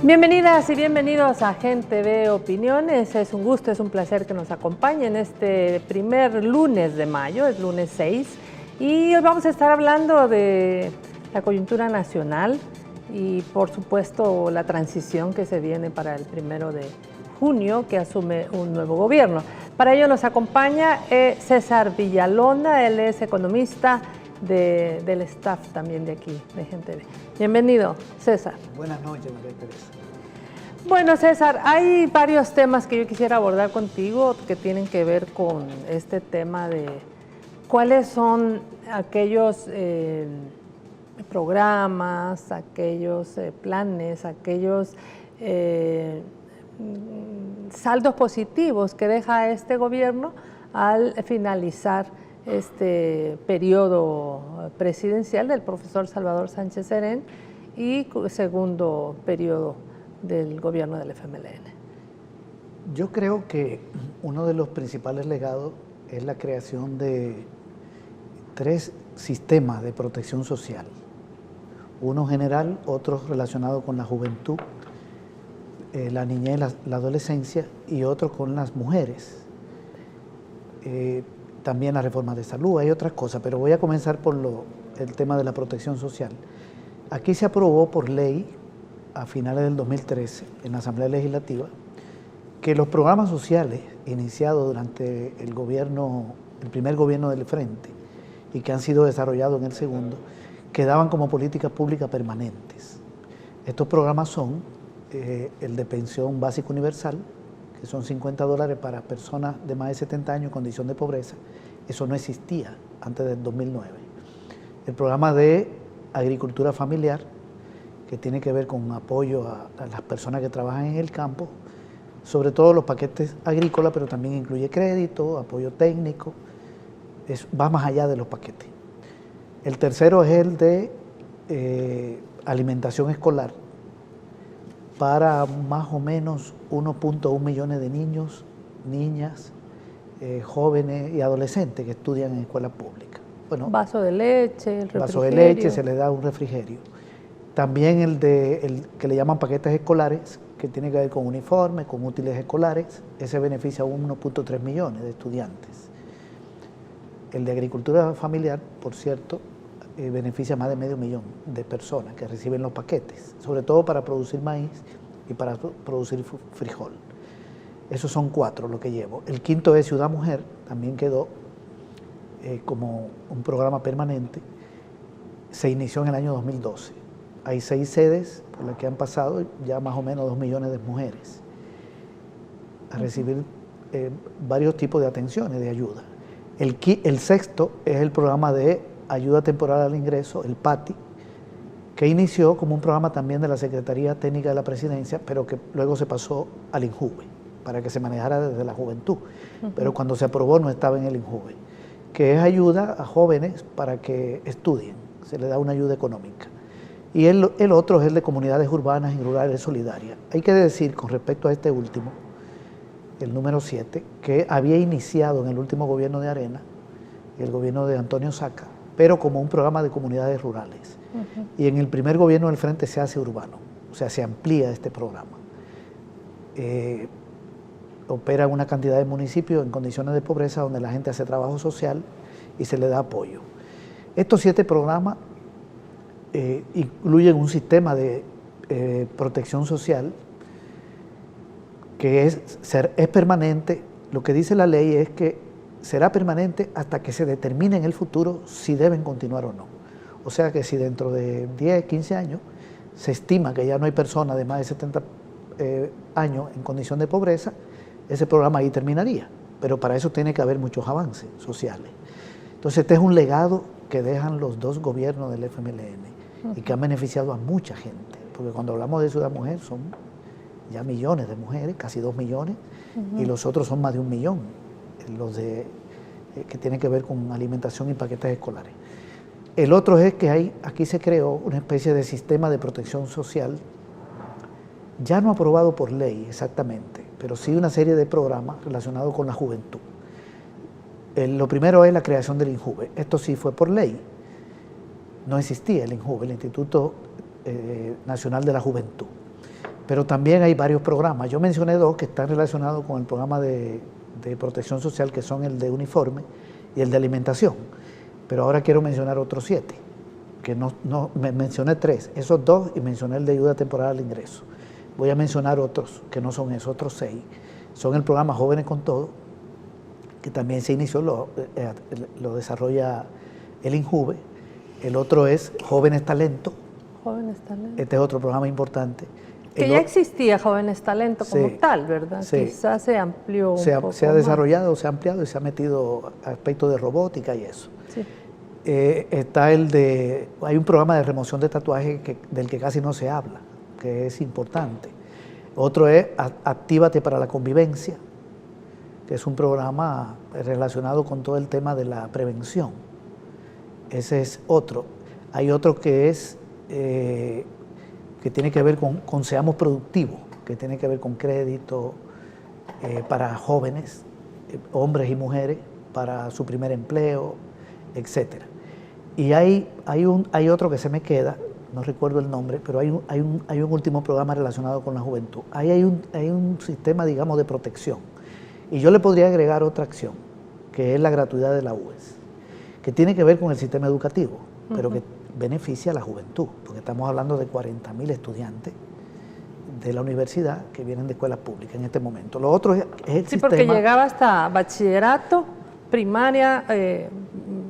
Bienvenidas y bienvenidos a Gente Ve Opiniones. Es un gusto, es un placer que nos acompañen este primer lunes de mayo, es lunes 6, y hoy vamos a estar hablando de la coyuntura nacional y por supuesto la transición que se viene para el 1 de junio que asume un nuevo gobierno. Para ello nos acompaña César Villalona, él es economista del staff también de aquí, de Gente Ve. Bienvenido, César. Buenas noches, María Teresa. Bueno, César, hay varios temas que yo quisiera abordar contigo que tienen que ver con este tema de cuáles son aquellos programas, aquellos planes, aquellos saldos positivos que deja este gobierno al finalizar este periodo presidencial del profesor Salvador Sánchez Serén y segundo periodo del gobierno del FMLN. Yo creo que uno de los principales legados es la creación de 3 sistemas de protección social. Uno general, otro relacionado con la juventud, la niñez, la adolescencia, y otro con las mujeres. También la reforma de salud, hay otras cosas, pero voy a comenzar por el tema de la protección social. Aquí se aprobó por ley a finales del 2013 en la Asamblea Legislativa que los programas sociales iniciados durante el primer gobierno del Frente y que han sido desarrollados en el segundo, quedaban como políticas públicas permanentes. Estos programas son el de pensión básica universal, que son $50 para personas de más de 70 años en condición de pobreza. Eso no existía antes del 2009. El programa de agricultura familiar, que tiene que ver con apoyo a las personas que trabajan en el campo, sobre todo los paquetes agrícolas, pero también incluye crédito, apoyo técnico, va más allá de los paquetes. El tercero es el de alimentación escolar, para más o menos 1.1 millones de niños, niñas, jóvenes y adolescentes que estudian en escuelas públicas. Bueno, vaso de leche, el refrigerio. Vaso de leche, se les da un refrigerio. También el que le llaman paquetes escolares, que tiene que ver con uniformes, con útiles escolares, ese beneficia a 1.3 millones de estudiantes. El de agricultura familiar, por cierto, beneficia a más de medio millón de personas que reciben los paquetes, sobre todo para producir maíz y para producir frijol. Esos son 4 lo que llevo. El quinto es Ciudad Mujer, también quedó como un programa permanente, se inició en el año 2012. Hay 6 sedes por las que han pasado ya más o menos 2 millones de mujeres a recibir varios tipos de atenciones, de ayuda. El sexto es el programa de ayuda temporal al ingreso, el PATI, que inició como un programa también de la Secretaría Técnica de la Presidencia, pero que luego se pasó al INJUVE, para que se manejara desde la juventud. Pero cuando se aprobó no estaba en el INJUVE, que es ayuda a jóvenes para que estudien, se le da una ayuda económica. Y el otro es el de comunidades urbanas y rurales solidarias. Hay que decir con respecto a este último, el número 7, que había iniciado en el último gobierno de Arena, el gobierno de Antonio Saca, pero como un programa de comunidades rurales. Y en el primer gobierno del Frente se hace urbano, o sea, se amplía este programa. Opera en una cantidad de municipios en condiciones de pobreza donde la gente hace trabajo social y se le da apoyo. Estos 7 programas incluyen un sistema de protección social que es permanente. Lo que dice la ley es que será permanente hasta que se determine en el futuro si deben continuar o no. O sea que si dentro de 10, 15 años se estima que ya no hay personas de más de 70 años en condición de pobreza, ese programa ahí terminaría. Pero para eso tiene que haber muchos avances sociales. Entonces este es un legado que dejan los 2 gobiernos del FMLN y que han beneficiado a mucha gente. Porque cuando hablamos de Ciudad Mujer son ya millones de mujeres, casi 2 millones, y los otros son más de 1 millón, los que tienen que ver con alimentación y paquetes escolares. El otro es que aquí se creó una especie de sistema de protección social, ya no aprobado por ley exactamente, pero sí una serie de programas relacionados con la juventud. Lo primero es la creación del INJUVE. Esto sí fue por ley. No existía el INJUVE, el Instituto Nacional de la Juventud. Pero también hay varios programas. Yo mencioné dos que están relacionados con el programa de protección social, que son el de uniforme y el de alimentación. Pero ahora quiero mencionar otros 7, que mencioné 3, esos 2 y mencioné el de ayuda temporal al ingreso. Voy a mencionar otros que no son esos, otros 6. Son el programa Jóvenes con Todo, que también se inició, lo desarrolla el INJUVE. El otro es Jóvenes Talento. Jóvenes Talento. Este es otro programa importante. Que ya existía Jóvenes Talento como tal, ¿verdad? Sí. Quizás se amplió un poco se ha desarrollado, se ha ampliado y se ha metido aspectos de robótica y eso. Sí. Está hay un programa de remoción de tatuajes del que casi no se habla, que es importante. Otro es Actívate para la Convivencia, que es un programa relacionado con todo el tema de la prevención. Ese es otro. Hay otro que es que tiene que ver con Seamos Productivos, que tiene que ver con crédito para jóvenes, hombres y mujeres, para su primer empleo, etc. Y hay otro que se me queda, no recuerdo el nombre, pero hay un último programa relacionado con la juventud. Ahí hay un sistema, digamos, de protección. Y yo le podría agregar otra acción, que es la gratuidad de la UES, que tiene que ver con el sistema educativo, pero que beneficia a la juventud, porque estamos hablando de 40.000 estudiantes de la universidad que vienen de escuelas públicas en este momento. Lo otro es el sistema... porque llegaba hasta bachillerato, primaria,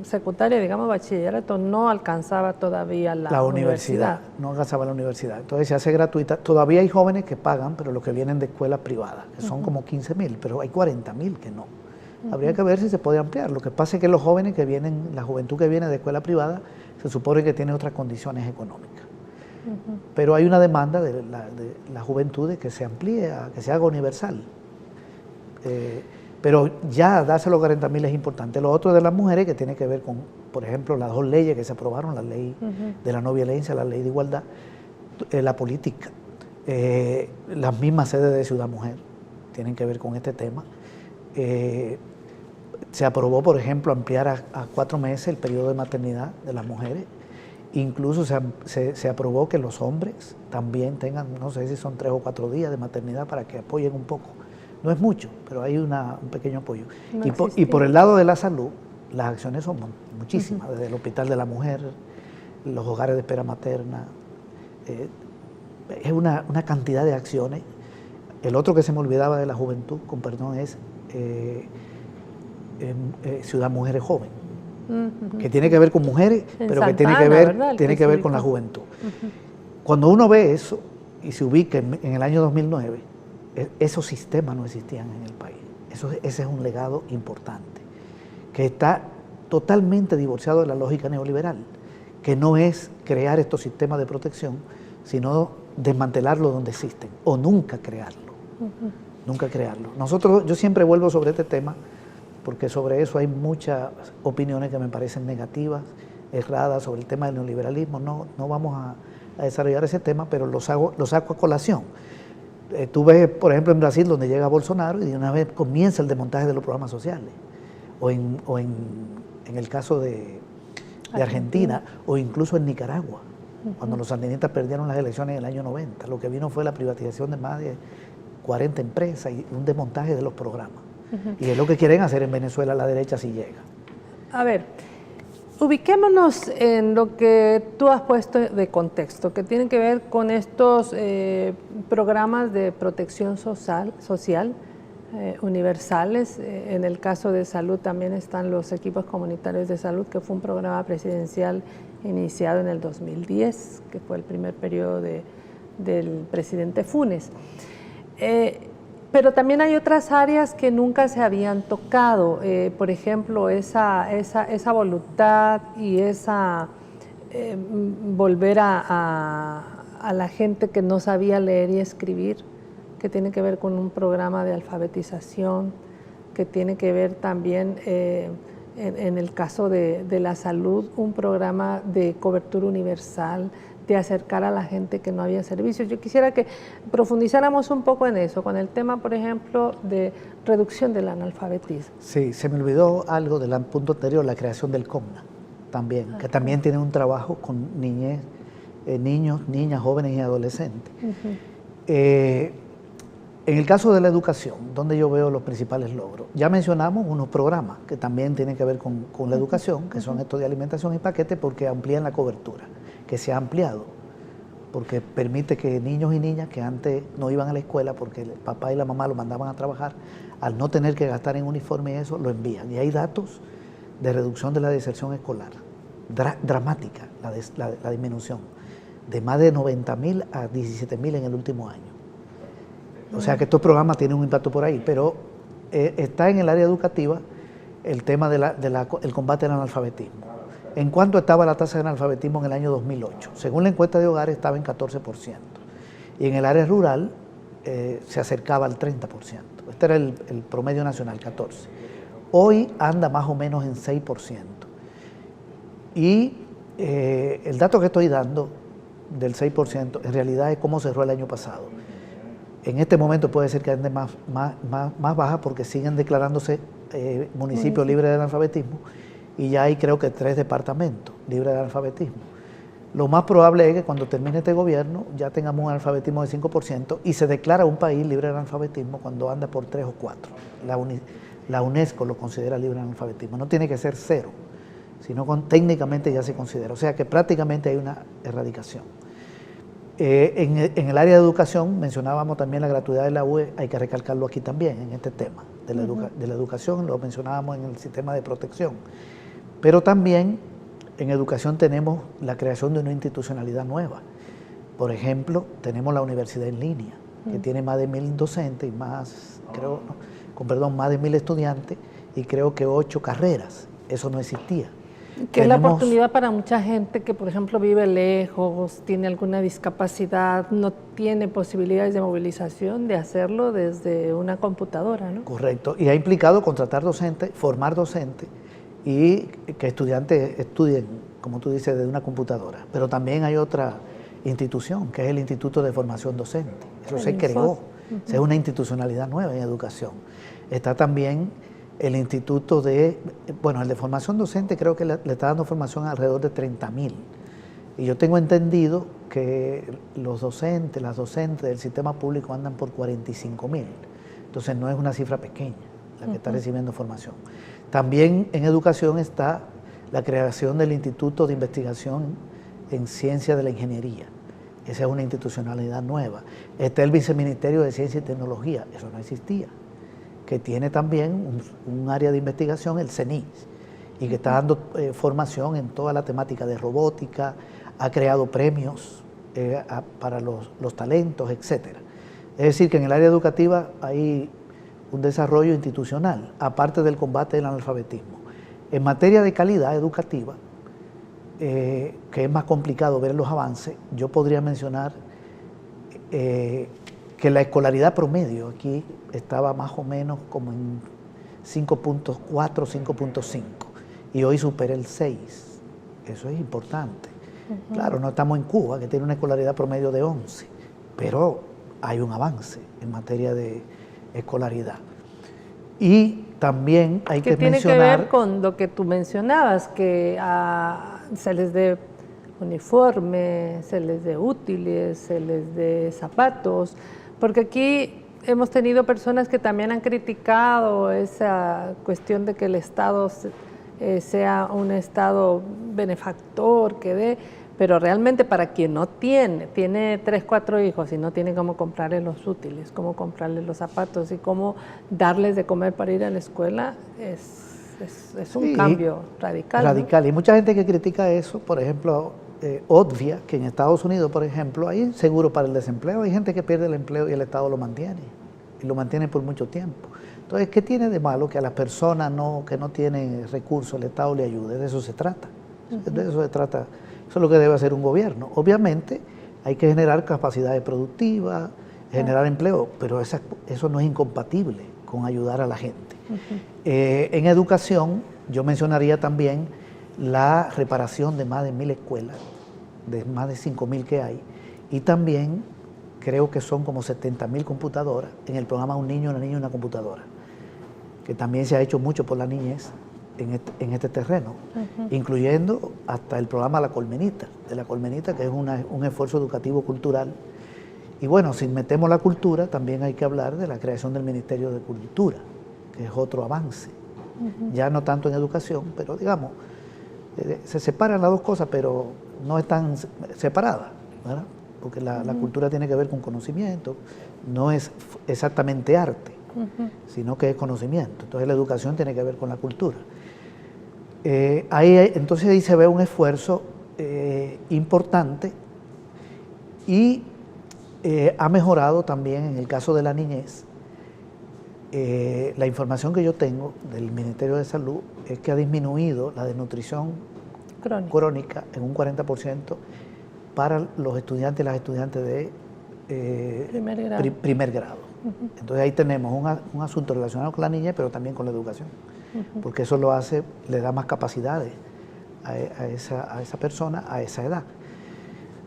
secundaria, digamos bachillerato, no alcanzaba todavía la universidad. No alcanzaba la universidad. Entonces se hace gratuita. Todavía hay jóvenes que pagan, pero los que vienen de escuelas privadas, que son como 15.000, pero hay 40.000 que no. Habría que ver si se puede ampliar. Lo que pasa es que los jóvenes que vienen, la juventud que viene de escuela privada, se supone que tiene otras condiciones económicas. Pero hay una demanda de la juventud de que se amplíe, que se haga universal. Pero ya darse los 40.000 es importante. Lo otro de las mujeres, que tiene que ver con, por ejemplo, las 2 leyes que se aprobaron, la ley de la no violencia, la ley de igualdad, la política, las mismas sedes de Ciudad Mujer tienen que ver con este tema. Se aprobó, por ejemplo, ampliar a 4 meses el periodo de maternidad de las mujeres. Incluso se aprobó que los hombres también tengan, no sé si son 3 o 4 días de maternidad para que apoyen un poco. No es mucho, pero hay un pequeño apoyo. Y por el lado de la salud, las acciones son muchísimas, desde el Hospital de la Mujer, los hogares de espera materna. Es una cantidad de acciones. El otro que se me olvidaba de la juventud, con perdón, es Ciudad Mujeres Joven, que tiene que ver con mujeres, pero que tiene que ver con la juventud. Cuando uno ve eso y se ubica en el año 2009, esos sistemas no existían en el país. Ese es un legado importante, que está totalmente divorciado de la lógica neoliberal, que no es crear estos sistemas de protección, sino desmantelarlos donde existen, o nunca crearlo. Nunca crearlo. Yo siempre vuelvo sobre este tema, porque sobre eso hay muchas opiniones que me parecen negativas, erradas sobre el tema del neoliberalismo. No vamos a desarrollar ese tema, pero lo saco a colación. Tú ves, por ejemplo, en Brasil, donde llega Bolsonaro y de una vez comienza el desmontaje de los programas sociales. O en el caso de Argentina, o incluso en Nicaragua, cuando los sandinistas perdieron las elecciones en el año 90. Lo que vino fue la privatización de más de 40 empresas y un desmontaje de los programas. Y es lo que quieren hacer en Venezuela la derecha si llega. A ver, ubiquémonos en lo que tú has puesto de contexto, que tiene que ver con estos programas de protección social universales. En el caso de salud también están los equipos comunitarios de salud, que fue un programa presidencial iniciado en el 2010, que fue el primer periodo del presidente Funes. Pero también hay otras áreas que nunca se habían tocado, por ejemplo, esa voluntad y esa volver a la gente que no sabía leer y escribir, que tiene que ver con un programa de alfabetización, que tiene que ver también, en el caso de la salud, un programa de cobertura universal, de acercar a la gente que no había servicios. Yo quisiera que profundizáramos un poco en eso, con el tema, por ejemplo, de reducción del analfabetismo. Sí, se me olvidó algo del punto anterior, la creación del COMNA, también, que también tiene un trabajo con niños, niñas, jóvenes y adolescentes. En el caso de la educación, donde yo veo los principales logros, ya mencionamos unos programas que también tienen que ver con la educación, que son estos de alimentación y paquete, porque amplían la cobertura, que se ha ampliado, porque permite que niños y niñas que antes no iban a la escuela porque el papá y la mamá lo mandaban a trabajar, al no tener que gastar en uniforme y eso, lo envían. Y hay datos de reducción de la deserción escolar, dramática la disminución, de más de 90.000 a 17.000 en el último año. O sea que estos programas tienen un impacto por ahí, pero está en el área educativa el tema del combate al analfabetismo. ¿En cuánto estaba la tasa de analfabetismo en el año 2008? Según la encuesta de hogares estaba en 14%. Y en el área rural se acercaba al 30%. Este era el promedio nacional, 14%. Hoy anda más o menos en 6%. Y el dato que estoy dando del 6% en realidad es cómo cerró el año pasado. En este momento puede ser que ande más baja porque siguen declarándose municipios libres de analfabetismo y ya hay creo que 3 departamentos libres de analfabetismo. Lo más probable es que cuando termine este gobierno ya tengamos un analfabetismo de 5% y se declara un país libre de analfabetismo cuando anda por 3 o 4. La UNESCO lo considera libre de analfabetismo. No tiene que ser 0, sino técnicamente ya se considera. O sea que prácticamente hay una erradicación. En el área de educación mencionábamos también la gratuidad de la UE, hay que recalcarlo aquí también en este tema de la educación, lo mencionábamos en el sistema de protección, pero también en educación tenemos la creación de una institucionalidad nueva. Por ejemplo, tenemos la universidad en línea, que tiene más de 1.000 docentes y más, más de 1.000 estudiantes y creo que 8 carreras, eso no existía. Que es la oportunidad para mucha gente que, por ejemplo, vive lejos, tiene alguna discapacidad, no tiene posibilidades de movilización, de hacerlo desde una computadora, ¿no? Correcto, y ha implicado contratar docentes, formar docentes y que estudiantes estudien, como tú dices, desde una computadora. Pero también hay otra institución, que es el Instituto de Formación Docente. Eso se creó, es una institucionalidad nueva en educación. Está también el instituto el de formación docente creo que le está dando formación a alrededor de 30.000. Y yo tengo entendido que las docentes del sistema público andan por 45.000. Entonces no es una cifra pequeña la que está recibiendo formación. También en educación está la creación del Instituto de Investigación en Ciencia de la Ingeniería. Esa es una institucionalidad nueva. Está el Viceministerio de Ciencia y Tecnología, eso no existía, que tiene también un área de investigación, el CENIS, y que está dando formación en toda la temática de robótica, ha creado premios para los talentos, etc. Es decir, que en el área educativa hay un desarrollo institucional, aparte del combate del analfabetismo. En materia de calidad educativa, que es más complicado ver los avances, yo podría mencionar que la escolaridad promedio aquí estaba más o menos como en 5.4, 5.5 y hoy supera el 6. Eso es importante. Claro, no estamos en Cuba, que tiene una escolaridad promedio de 11, pero hay un avance en materia de escolaridad. Y también hay que mencionar... tiene que ver con lo que tú mencionabas, que se les dé uniforme, se les dé útiles, se les dé zapatos, porque aquí hemos tenido personas que también han criticado esa cuestión de que el Estado sea un Estado benefactor, que dé, pero realmente para quien no tiene 3, 4 hijos y no tiene cómo comprarles los útiles, cómo comprarles los zapatos y cómo darles de comer para ir a la escuela, es un cambio radical. Radical, ¿no? Y mucha gente que critica eso, por ejemplo, Odvia, que en Estados Unidos, por ejemplo, hay seguro para el desempleo, hay gente que pierde el empleo y el Estado lo mantiene, y lo mantiene por mucho tiempo. Entonces, ¿qué tiene de malo que a las personas que no tienen recursos el Estado le ayude? De eso se trata. De eso se trata. Eso es lo que debe hacer un gobierno. Obviamente, hay que generar capacidades productivas, generar empleo, pero eso no es incompatible con ayudar a la gente. En educación, yo mencionaría también la reparación de más de 1.000 escuelas, de más de 5.000 que hay, y también creo que son como 70.000 computadoras en el programa Un Niño, una Niña y una Computadora, que también se ha hecho mucho por la niñez en este terreno, incluyendo hasta el programa La Colmenita, que es un esfuerzo educativo cultural, Y bueno, si metemos la cultura, también hay que hablar de la creación del Ministerio de Cultura, que es otro avance. Ya no tanto en educación, pero digamos, se separan las dos cosas, pero no están separadas, ¿verdad? Porque la cultura tiene que ver con conocimiento, no es exactamente arte, sino que es conocimiento. Entonces la educación tiene que ver con la cultura. Entonces ahí se ve un esfuerzo importante y ha mejorado también en el caso de la niñez. La información que yo tengo del Ministerio de Salud es que ha disminuido la desnutrición crónica en un 40% para los estudiantes y las estudiantes de primer grado. Entonces ahí tenemos un asunto relacionado con la niñez, pero también con la educación, porque eso lo hace, le da más capacidades a esa persona a esa edad.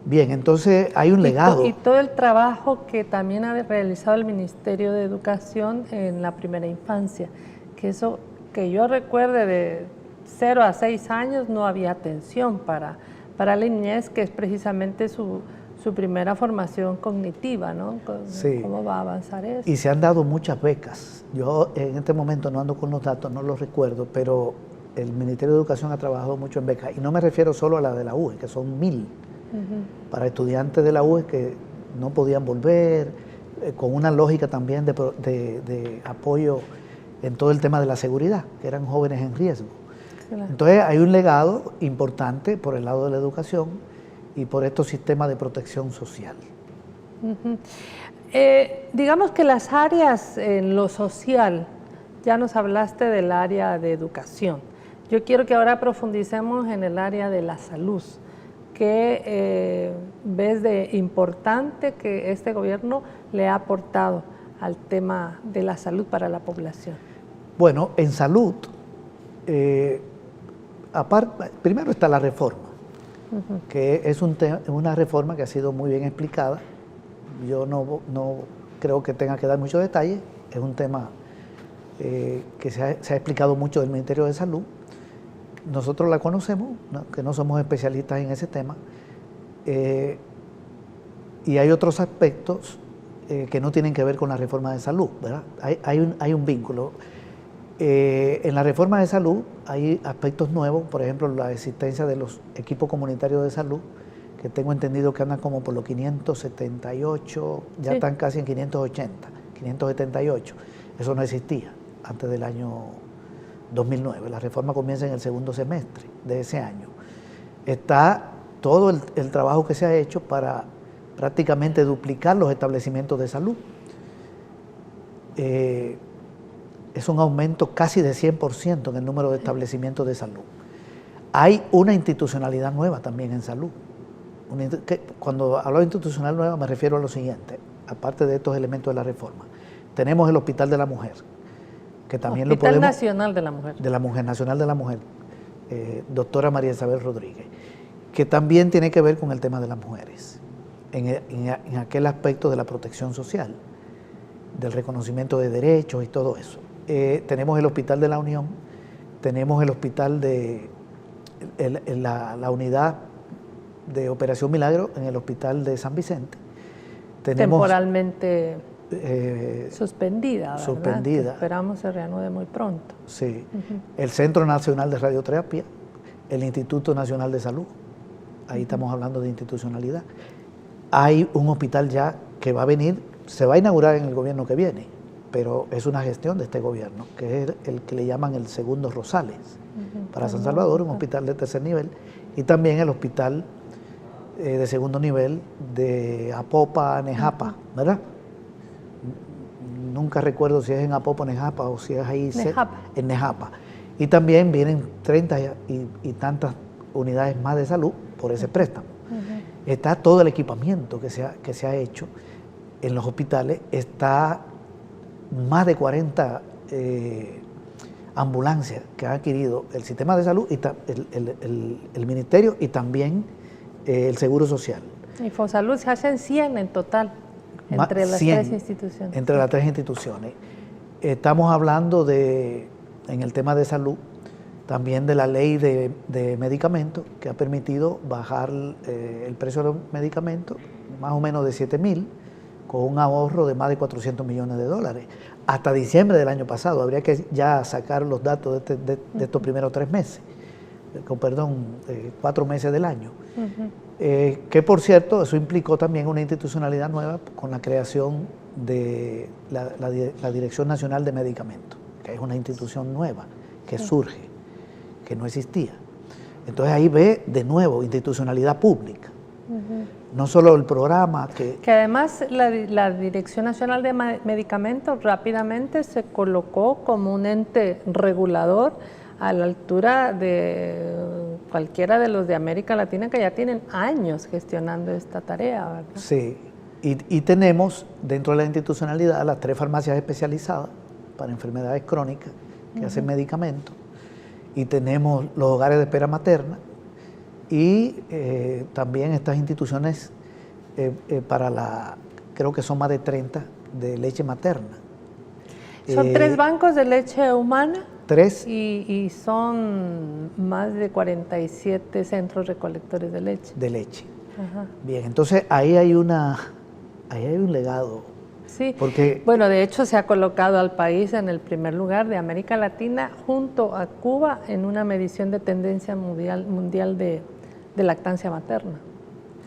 Bien, entonces hay un legado. Y todo el trabajo que también ha realizado el Ministerio de Educación en la primera infancia, que eso que yo recuerde de 0 a 6 años no había atención para la niñez, que es precisamente su primera formación cognitiva, ¿no? Sí. ¿Cómo va a avanzar eso? Y se han dado muchas becas. Yo en este momento no ando con los datos, no los recuerdo, pero el Ministerio de Educación ha trabajado mucho en becas. Y no me refiero solo a la de la UE, que son 1000. Para estudiantes de la UE que no podían volver, con una lógica también de apoyo en todo el tema de la seguridad, que eran jóvenes en riesgo. Claro. Entonces hay un legado importante por el lado de la educación y por estos sistemas de protección social. Digamos que las áreas en lo social, ya nos hablaste del área de educación. Yo quiero que ahora profundicemos en el área de la salud. ¿Qué ves de importante que este gobierno le ha aportado al tema de la salud para la población? Bueno, en salud, primero está la reforma, que es una reforma que ha sido muy bien explicada. Yo no creo que tenga que dar muchos detalles, es un tema que se ha explicado mucho del Ministerio de Salud. Nosotros la conocemos, ¿no? Que no somos especialistas en ese tema, y hay otros aspectos que no tienen que ver con la reforma de salud, ¿verdad? Hay un vínculo. En la reforma de salud hay aspectos nuevos, por ejemplo, la existencia de los equipos comunitarios de salud, que tengo entendido que andan como por los 578, ya están casi en 580, 578. Eso no existía antes del año 2009. La reforma comienza en el segundo semestre de ese año. Está todo el trabajo que se ha hecho para prácticamente duplicar los establecimientos de salud. Es un aumento casi de 100% en el número de establecimientos de salud. Hay una institucionalidad nueva también en salud. Cuando hablo de institucional nueva me refiero a lo siguiente, aparte de estos elementos de la reforma. Tenemos el Hospital de la Mujer, que también Hospital Nacional de la Mujer. De la Mujer, Nacional de la Mujer, doctora María Isabel Rodríguez, que también tiene que ver con el tema de las mujeres, en aquel aspecto de la protección social, del reconocimiento de derechos y todo eso. Tenemos el Hospital de la Unión, tenemos el hospital de la unidad de Operación Milagro en el Hospital de San Vicente. Tenemos, temporalmente suspendida, ¿verdad? Suspendida. Esperamos se reanude muy pronto. Sí. El Centro Nacional de Radioterapia, el Instituto Nacional de Salud, ahí estamos hablando de institucionalidad. Hay un hospital ya que va a venir, se va a inaugurar en el gobierno que viene, pero es una gestión de este gobierno, que es el que le llaman el Segundo Rosales, para San Salvador, un hospital de tercer nivel, y también el hospital de segundo nivel de Apopa, Nejapa, ¿verdad? Nunca recuerdo si es en Apopa, Nejapa o si es ahí en Nejapa. Y también vienen 30 y tantas unidades más de salud por ese préstamo. Está todo el equipamiento que se ha hecho en los hospitales, está más de 40 ambulancias que ha adquirido el sistema de salud, y el ministerio y también el Seguro Social. Y Fonsalud se hacen 100 en total, entre las 100, tres instituciones. Entre las tres instituciones. Estamos hablando en el tema de salud, también de la ley de medicamentos, que ha permitido bajar el precio de los medicamentos, más o menos de 7.000, con un ahorro de más de 400 millones de dólares. Hasta diciembre del año pasado, habría que ya sacar los datos de estos primeros 3 meses, perdón, 4 meses del año. Que por cierto, eso implicó también una institucionalidad nueva con la creación de la Dirección Nacional de Medicamentos, que es una institución nueva que surge, que no existía. Entonces ahí ve de nuevo institucionalidad pública. No solo el programa que además la Dirección Nacional de Medicamentos rápidamente se colocó como un ente regulador a la altura de cualquiera de los de América Latina que ya tienen años gestionando esta tarea, ¿verdad? Sí, y tenemos dentro de la institucionalidad las 3 farmacias especializadas para enfermedades crónicas que hacen medicamentos, y tenemos los hogares de espera materna, y también estas instituciones para creo que son más de 30 de leche materna. Son 3 bancos de leche humana. 3. Y son más de 47 centros recolectores de leche. De leche. Ajá. Bien, entonces ahí hay un legado. Sí, porque, bueno, de hecho se ha colocado al país en el primer lugar de América Latina junto a Cuba en una medición de tendencia mundial de lactancia materna.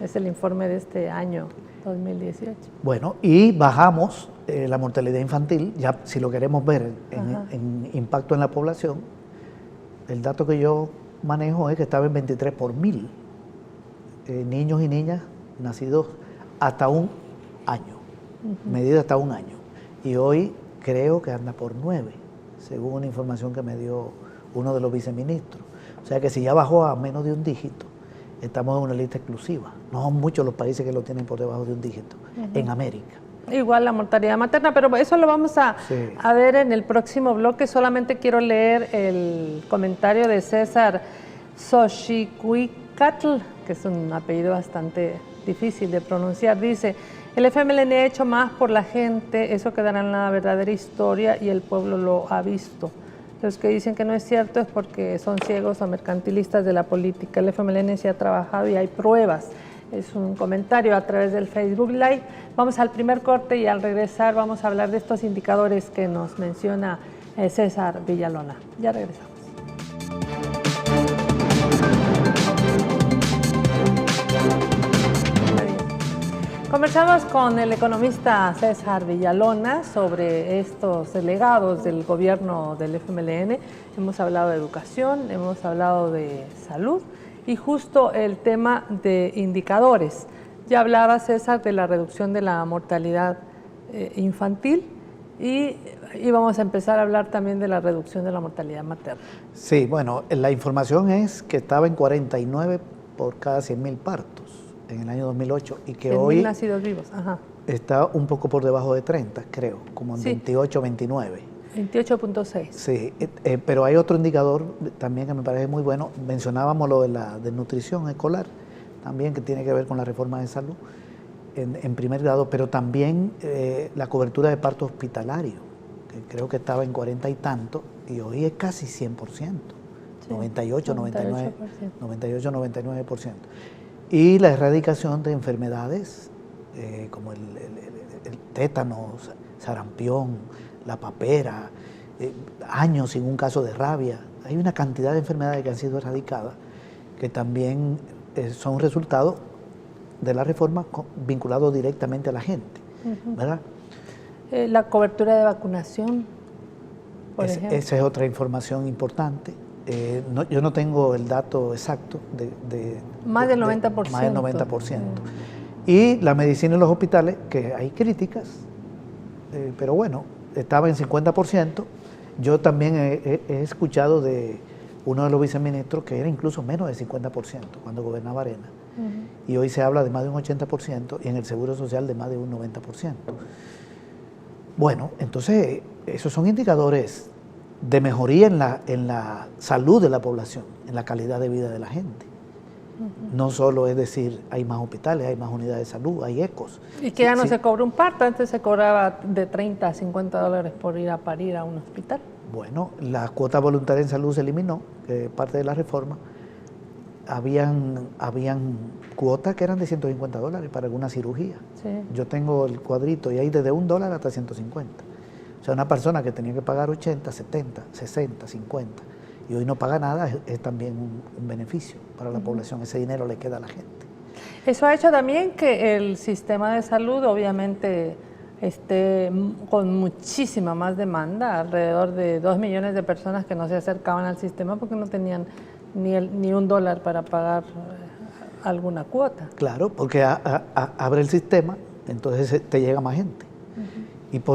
Es el informe de este año 2018. Bueno, y bajamos la mortalidad infantil, ya si lo queremos ver en impacto en la población, el dato que yo manejo es que estaba en 23 por 1000 niños y niñas nacidos hasta un año, medida hasta un año. Y hoy creo que anda por 9, según una información que me dio uno de los viceministros. O sea que si ya bajó a menos de un dígito, estamos en una lista exclusiva. No son muchos los países que lo tienen por debajo de un dígito en América. Igual la mortalidad materna, pero eso lo vamos a ver en el próximo bloque. Solamente quiero leer el comentario de César Xochicuicatl, que es un apellido bastante difícil de pronunciar. Dice: el FMLN ha hecho más por la gente, eso quedará en la verdadera historia y el pueblo lo ha visto. Los que dicen que no es cierto es porque son ciegos o mercantilistas de la política. El FMLN sí ha trabajado y hay pruebas. Es un comentario a través del Facebook Live. Vamos al primer corte y al regresar vamos a hablar de estos indicadores que nos menciona César Villalona. Ya regresamos. Conversamos con el economista César Villalona sobre estos legados del gobierno del FMLN. Hemos hablado de educación, hemos hablado de salud y justo el tema de indicadores. Ya hablaba César de la reducción de la mortalidad infantil y vamos a empezar a hablar también de la reducción de la mortalidad materna. Sí, bueno, la información es que estaba en 49 por cada 100.000 partos en el año 2008 y que hoy nacidos vivos. Ajá. Está un poco por debajo de 30, creo, como en 28, 29. 28.6. Sí, pero hay otro indicador también que me parece muy bueno. Mencionábamos lo de la desnutrición escolar, también que tiene que ver con la reforma de salud en primer grado, pero también la cobertura de parto hospitalario, que creo que estaba en 40 y tanto, y hoy es casi 100%, sí, 98, 99%. Y la erradicación de enfermedades como el tétano, sarampión, la papera, años sin un caso de rabia. Hay una cantidad de enfermedades que han sido erradicadas que también son resultado de la reforma vinculado directamente a la gente, ¿verdad? La cobertura de vacunación, por ejemplo. Esa es otra información importante. Yo no tengo el dato exacto más del 90%. Más del 90%. Y la medicina en los hospitales, que hay críticas, pero bueno, estaba en 50%. Yo también he escuchado de uno de los viceministros que era incluso menos del 50% cuando gobernaba Arena. Y hoy se habla de más de un 80% y en el Seguro Social de más de un 90%. Bueno, entonces esos son indicadores de mejoría en la salud de la población, en la calidad de vida de la gente. No solo es decir, hay más hospitales, hay más unidades de salud, hay ecos. Y que ya no se cobra un parto, antes se cobraba de 30 a 50 dólares por ir a parir a un hospital. Bueno, la cuota voluntaria en salud se eliminó, que es parte de la reforma, habían cuotas que eran de $150 para alguna cirugía. Sí. Yo tengo el cuadrito y hay desde $1 hasta 150. O sea, una persona que tenía que pagar 80, 70, 60, 50 y hoy no paga nada es también un beneficio para la población. Ese dinero le queda a la gente. Eso ha hecho también que el sistema de salud obviamente esté con muchísima más demanda, alrededor de 2 millones de personas que no se acercaban al sistema porque no tenían ni $1 para pagar alguna cuota. Claro, porque abre el sistema, entonces te llega más gente.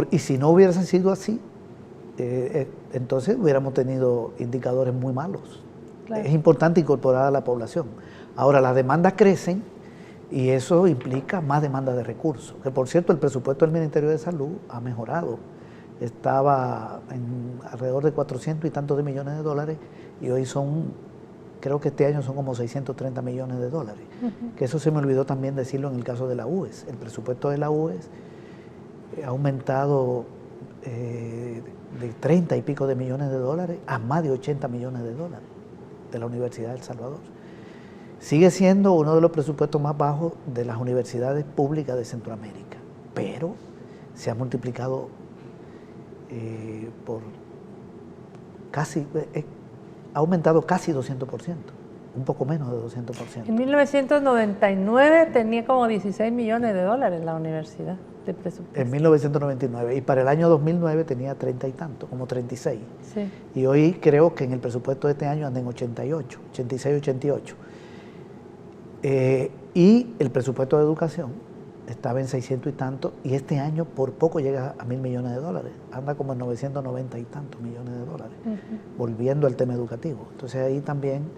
Y si no hubiese sido así, entonces hubiéramos tenido indicadores muy malos. Claro. Es importante incorporar a la población. Ahora, las demandas crecen y eso implica más demanda de recursos. Que por cierto, el presupuesto del Ministerio de Salud ha mejorado. Estaba en alrededor de 400 y tantos de millones de dólares y hoy creo que este año son como 630 millones de dólares. Que eso se me olvidó también decirlo en el caso de la UES. El presupuesto de la UES ha aumentado de 30 y pico de millones de dólares a más de 80 millones de dólares de la Universidad de El Salvador. Sigue siendo uno de los presupuestos más bajos de las universidades públicas de Centroamérica, pero se ha multiplicado por casi, ha aumentado casi 200%, un poco menos de 200%. En 1999 tenía como 16 millones de dólares la universidad de presupuesto. En 1999, y para el año 2009 tenía 30 y tanto, como 36. Sí. Y hoy creo que en el presupuesto de este año anda en 88, 86, 88. Y el presupuesto de educación estaba en 600 y tanto, y este año por poco llega a 1.000 millones de dólares, anda como en 990 y tantos millones de dólares, volviendo al tema educativo. Entonces ahí también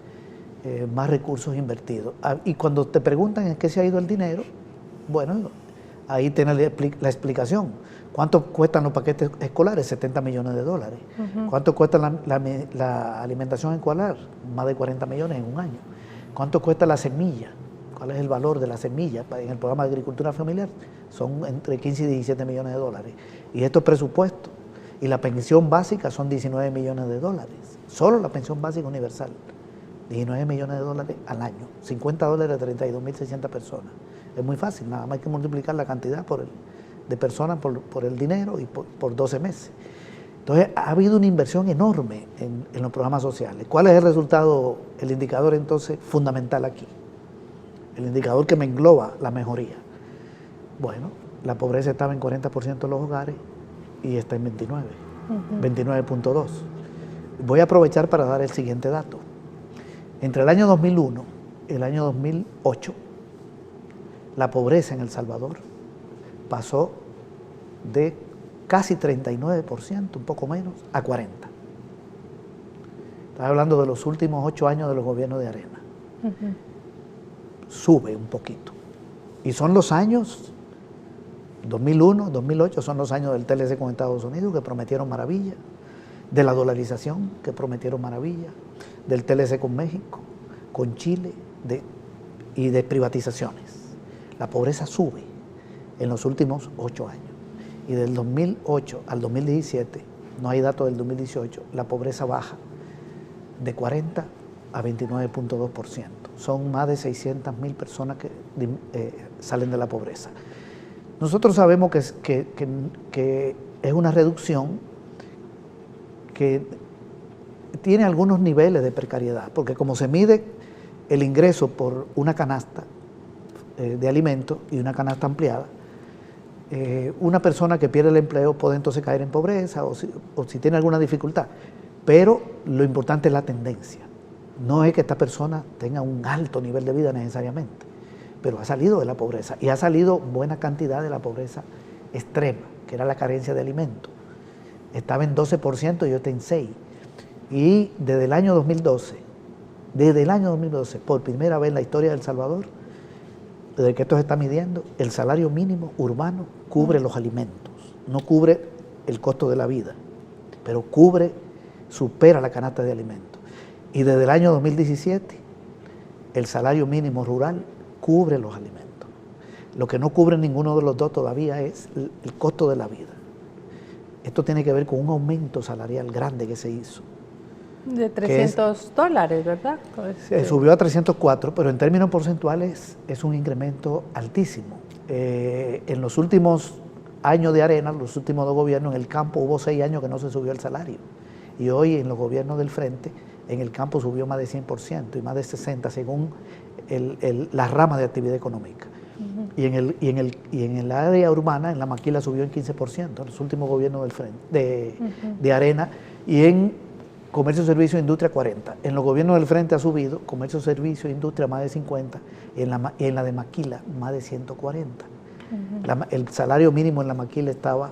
más recursos invertidos. Y cuando te preguntan en qué se ha ido el dinero, bueno, ahí tienes la explicación. ¿Cuánto cuestan los paquetes escolares? 70 millones de dólares. ¿Cuánto cuesta la alimentación escolar? Más de 40 millones en un año. ¿Cuánto cuesta la semilla? ¿Cuál es el valor de la semilla en el programa de agricultura familiar? Son entre 15 y 17 millones de dólares. Y estos presupuestos y la pensión básica son 19 millones de dólares. Solo la pensión básica universal, 19 millones de dólares al año. $50 a 32.600 personas. Es muy fácil, nada más hay que multiplicar la cantidad de personas por el dinero y por 12 meses. Entonces, ha habido una inversión enorme en los programas sociales. ¿Cuál es el resultado, el indicador entonces fundamental aquí? El indicador que me engloba la mejoría. Bueno, la pobreza estaba en 40% de los hogares y está en 29, 29.2. Voy a aprovechar para dar el siguiente dato. Entre el año 2001 y el año 2008, la pobreza en El Salvador pasó de casi 39%, un poco menos, a 40%. Estaba hablando de los últimos 8 años de los gobiernos de Arena. Sube un poquito. Y son los años 2001, 2008, son los años del TLC con Estados Unidos, que prometieron maravilla, de la dolarización, que prometieron maravilla, del TLC con México, con Chile, y de privatizaciones. La pobreza sube en los últimos 8 años. Y del 2008 al 2017, no hay datos del 2018, la pobreza baja de 40 a 29.2%. Son más de 600.000 personas que salen de la pobreza. Nosotros sabemos que es una reducción que tiene algunos niveles de precariedad, porque como se mide el ingreso por una canasta de alimentos y una canasta ampliada, una persona que pierde el empleo puede entonces caer en pobreza o si tiene alguna dificultad. Pero lo importante es la tendencia. No es que esta persona tenga un alto nivel de vida necesariamente, pero ha salido de la pobreza y ha salido buena cantidad de la pobreza extrema, que era la carencia de alimentos. Estaba en 12% y yo está en 6%. Y desde el año 2012, por primera vez en la historia de El Salvador, desde que esto se está midiendo, el salario mínimo urbano cubre los alimentos, no cubre el costo de la vida, pero supera la canasta de alimentos. Y desde el año 2017, el salario mínimo rural cubre los alimentos. Lo que no cubre ninguno de los dos todavía es el costo de la vida. Esto tiene que ver con un aumento salarial grande que se hizo De $300, ¿verdad? Subió a 304, pero en términos porcentuales es un incremento altísimo. En los últimos años de Arena, los últimos 2 gobiernos, en el campo hubo 6 años que no se subió el salario. Y hoy en los gobiernos del frente, en el campo subió más de 100% y más de 60% según las ramas de actividad económica. Y en el área urbana, en la maquila subió en 15% en los últimos gobiernos del frente, de Arena, y en comercio, servicio e industria 40%. En los gobiernos del frente ha subido comercio, servicio e industria más de 50%, y en la de maquila más de 140%. El salario mínimo en la maquila estaba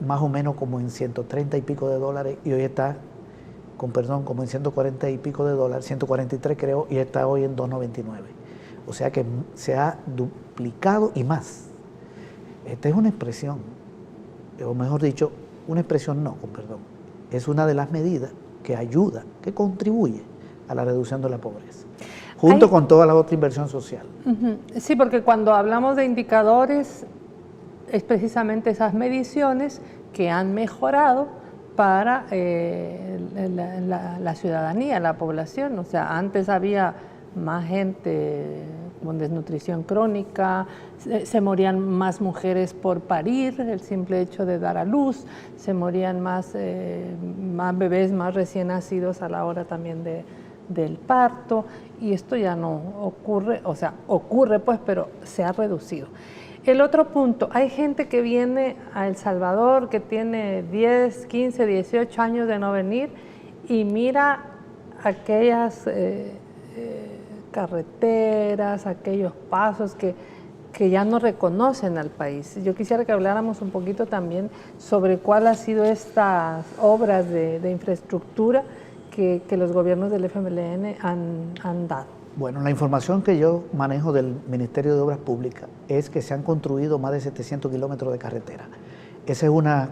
más o menos como en 130 y pico de dólares y hoy está, como en 140 y pico de dólares, 143 creo, y está hoy en 299. O sea que se ha duplicado y más. Esta es una expresión, o mejor dicho, una expresión no, con perdón. Es una de las medidas que ayuda, que contribuye a la reducción de la pobreza, junto con toda la otra inversión social. Sí, porque cuando hablamos de indicadores, es precisamente esas mediciones que han mejorado para la ciudadanía, la población. O sea, antes había más gente con desnutrición crónica, se morían más mujeres por parir, el simple hecho de dar a luz, se morían más bebés más recién nacidos a la hora también del parto, y esto ya no ocurre, o sea, ocurre pues, pero se ha reducido. El otro punto, hay gente que viene a El Salvador que tiene 10, 15, 18 años de no venir y mira aquellas carreteras, aquellos pasos que ya no reconocen al país. Yo quisiera que habláramos un poquito también sobre cuáles han sido estas obras de infraestructura que los gobiernos del FMLN han dado. Bueno, la información que yo manejo del Ministerio de Obras Públicas es que se han construido más de 700 kilómetros de carretera. Esa es una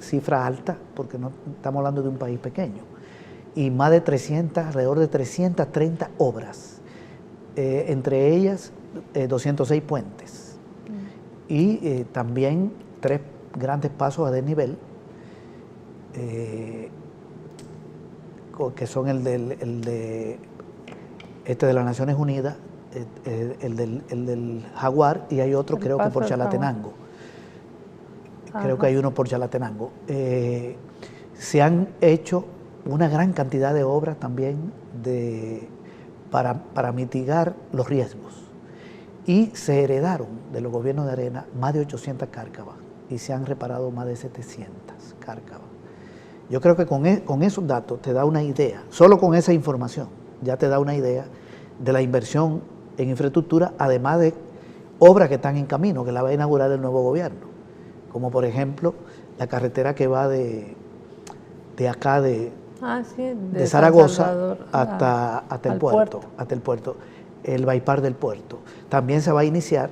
cifra alta porque no estamos hablando de un país pequeño. Y más de 300, alrededor de 330 obras, entre ellas 206 puentes. Y también 3 grandes pasos a desnivel, que son el de las Naciones Unidas, el del Jaguar, y hay otro creo que por Chalatenango. Creo que hay uno por Chalatenango. Se han hecho una gran cantidad de obras también para mitigar los riesgos. Y se heredaron de los gobiernos de Arena más de 800 cárcavas y se han reparado más de 700 cárcavas. Yo creo que con esos datos te da una idea, solo con esa información, ya te da una idea de la inversión en infraestructura, además de obras que están en camino, que la va a inaugurar el nuevo gobierno, como por ejemplo la carretera que va de acá de Zaragoza hasta el puerto, el bypass del puerto. También se va a iniciar,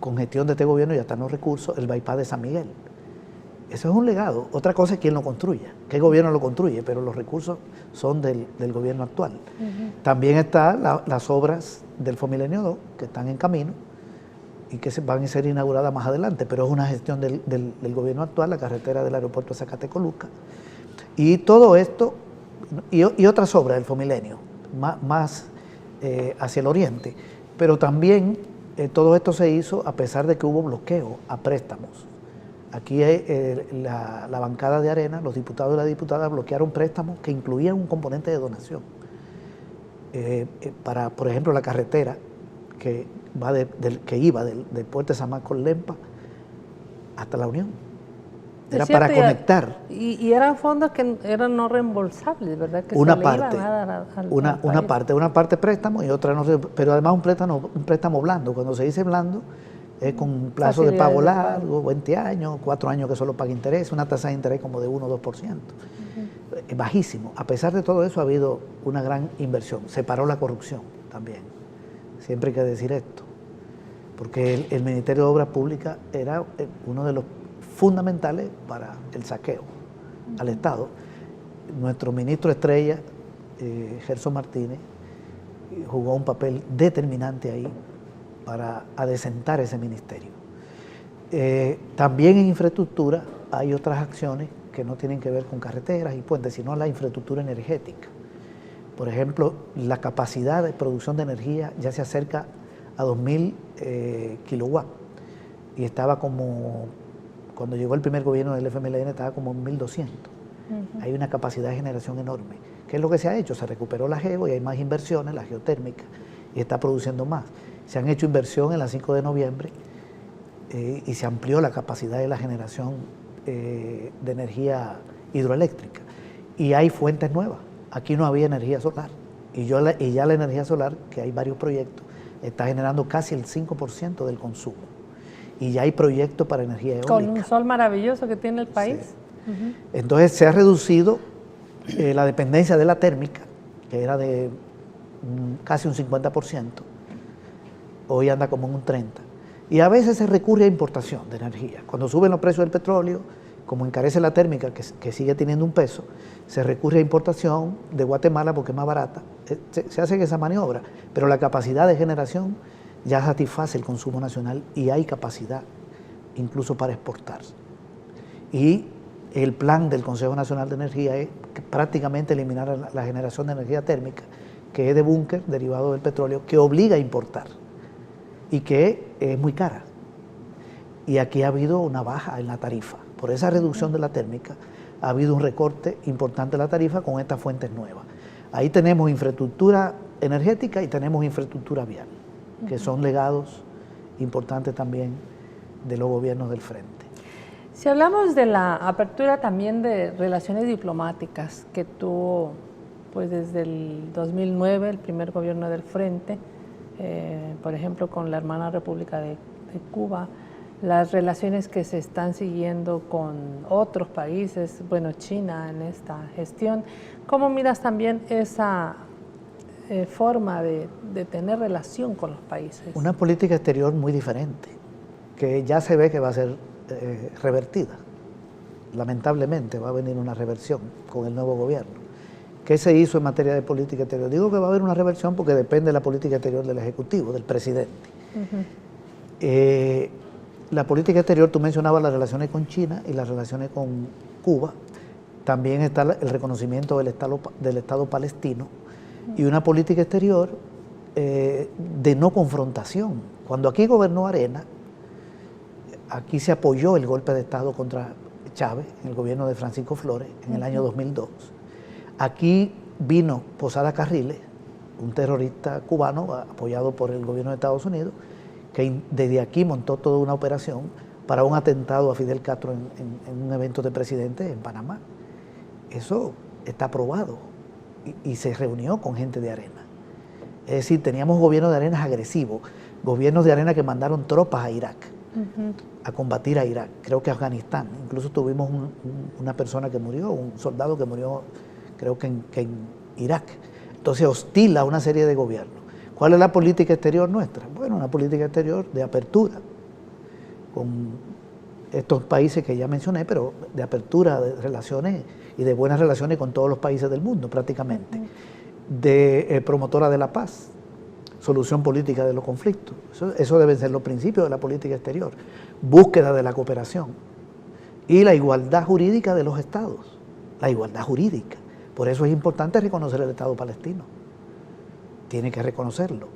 con gestión de este gobierno, ya están los recursos, el bypass de San Miguel. Eso es un legado. Otra cosa es quién lo construya, qué gobierno lo construye, pero los recursos son del gobierno actual. También están las obras del Fomilenio 2, que están en camino y que van a ser inauguradas más adelante, pero es una gestión del gobierno actual, la carretera del aeropuerto de Zacatecoluca. Y todo esto, y otras obras del Fomilenio, más hacia el oriente, pero también todo esto se hizo a pesar de que hubo bloqueo a préstamos. Aquí la bancada de Arena, los diputados y las diputadas bloquearon préstamos que incluían un componente de donación. Para, por ejemplo, la carretera que iba del puente de San Marcos Lempa hasta la Unión. Era para conectar. Y eran fondos que eran no reembolsables, ¿verdad? Que una parte préstamo y otra no, pero además un préstamo blando. Cuando se dice blando, es con un plazo de pago largo, 20 años, 4 años que solo paga interés, una tasa de interés como de 1 o 2%. Es bajísimo. A pesar de todo eso ha habido una gran inversión. Se paró la corrupción también. Siempre hay que decir esto. Porque el Ministerio de Obras Públicas era uno de los fundamentales para el saqueo al Estado. Nuestro ministro estrella, Gerson Martínez, jugó un papel determinante ahí para adecentar ese ministerio. También en infraestructura hay otras acciones que no tienen que ver con carreteras y puentes, sino la infraestructura energética. Por ejemplo, la capacidad de producción de energía ya se acerca a 2.000 kilowatts y estaba como, cuando llegó el primer gobierno del FMLN, estaba como en 1.200. Hay una capacidad de generación enorme. ¿Qué es lo que se ha hecho? Se recuperó la geo y hay más inversiones, la geotérmica, y está produciendo más. Se han hecho inversiones en la 5 de noviembre y se amplió la capacidad de la generación de energía hidroeléctrica. Y hay fuentes nuevas. Aquí no había energía solar. Y ya la energía solar, que hay varios proyectos, está generando casi el 5% del consumo. Y ya hay proyectos para energía eólica. Con un sol maravilloso que tiene el país. Sí. Entonces se ha reducido la dependencia de la térmica, que era de casi un 50%, hoy anda como en un 30%. Y a veces se recurre a importación de energía. Cuando suben los precios del petróleo, como encarece la térmica, que sigue teniendo un peso, se recurre a importación de Guatemala porque es más barata. Se hace esa maniobra, pero la capacidad de generación ya satisface el consumo nacional y hay capacidad incluso para exportar. Y el plan del Consejo Nacional de Energía es prácticamente eliminar la generación de energía térmica, que es de búnker, derivado del petróleo, que obliga a importar y que es muy cara. Y aquí ha habido una baja en la tarifa. Por esa reducción de la térmica ha habido un recorte importante de la tarifa con estas fuentes nuevas. Ahí tenemos infraestructura energética y tenemos infraestructura vial, que son legados importantes también de los gobiernos del frente. Si hablamos de la apertura también de relaciones diplomáticas que tuvo pues desde el 2009, el primer gobierno del frente, por ejemplo con la hermana República de Cuba, las relaciones que se están siguiendo con otros países, bueno, China en esta gestión, ¿cómo miras también esa forma de tener relación con los países? Una política exterior muy diferente, que ya se ve que va a ser revertida. Lamentablemente va a venir una reversión con el nuevo gobierno. ¿Qué se hizo en materia de política exterior? Digo que va a haber una reversión porque depende de la política exterior del Ejecutivo, del presidente. La política exterior, tú mencionabas las relaciones con China y las relaciones con Cuba. También está el reconocimiento del Estado palestino y una política exterior de no confrontación. Cuando aquí gobernó Arena, aquí se apoyó el golpe de Estado contra Chávez, en el gobierno de Francisco Flores, en el año 2002. Aquí vino Posada Carriles, un terrorista cubano apoyado por el gobierno de Estados Unidos, que desde aquí montó toda una operación para un atentado a Fidel Castro en un evento de presidente en Panamá. Eso está aprobado y se reunió con gente de Arena. Es decir, teníamos gobiernos de Arena agresivos, gobiernos de Arena que mandaron tropas a Irak, a combatir a Irak, creo que a Afganistán. Incluso tuvimos una persona que murió, un soldado que murió, creo que en Irak. Entonces hostil a una serie de gobiernos. ¿Cuál es la política exterior nuestra? Bueno, una política exterior de apertura con estos países que ya mencioné, pero de apertura de relaciones y de buenas relaciones con todos los países del mundo prácticamente, de promotora de la paz, solución política de los conflictos. Eso deben ser los principios de la política exterior, búsqueda de la cooperación y la igualdad jurídica de los estados, la igualdad jurídica. Por eso es importante reconocer el Estado palestino. Tiene que reconocerlo.